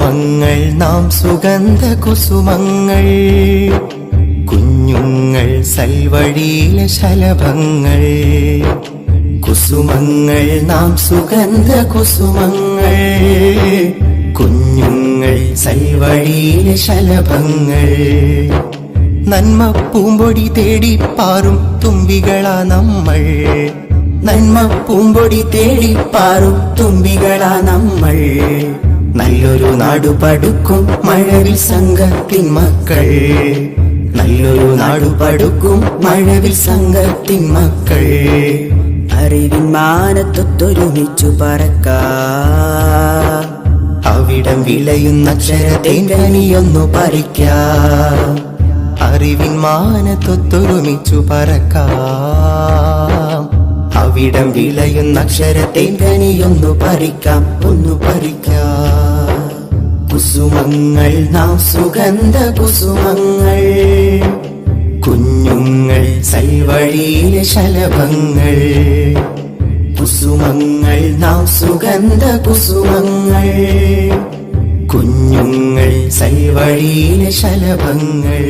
കുസുമങ്ങൾ നാം സുഗന്ധ കുസുമങ്ങൾ, കുഞ്ഞുങ്ങൾ സൽവഴിയിലെ ശലഭങ്ങൾ. കുസുമങ്ങൾ നാം സുഗന്ധ കുസുമങ്ങൾ, കുഞ്ഞുങ്ങൾ സൽവഴിയിലെ ശലഭങ്ങൾ. നന്മ പൂമ്പൊടി തേടി പാറും തുമ്പികളാ നമ്മൾ, നന്മ പൂമ്പൊടി തേടി പാറും തുമ്പികളാ നമ്മൾ. നല്ലൊരു നാടു പടുക്കും മഴവിൽ സംഘത്തിൻ മക്കൾ, നല്ലൊരു നാടു പടുക്കും മഴവിൽ സംഘത്തിൻ മക്കൾ. അറിവിൻ മാനത്തൊത്തൊരുമിച്ചു പറക്കാം, അവിടം വിളയുന്ന അക്ഷരത്തേങ്കനിയൊന്നു പറിക്കാം. അറിവിൻ മാനത്തൊത്തൊരുമിച്ചു പറക്കാം, അവിടം വിളയുന്ന അക്ഷരത്തേങ്കനിയൊന്നു പറിക്കാം, ഒന്നു പറിക്കാം. കുസുമങ്ങൾ നാം സുഗന്ധ കുസുമങ്ങൾ, കുഞ്ഞുങ്ങൾ സൽവഴിയിലെ ശലഭങ്ങൾ. കുസുമങ്ങൾ നാം സുഗന്ധ കുസുമങ്ങൾ, കുഞ്ഞുങ്ങൾ സൽവഴിയിലെ ശലഭങ്ങൾ.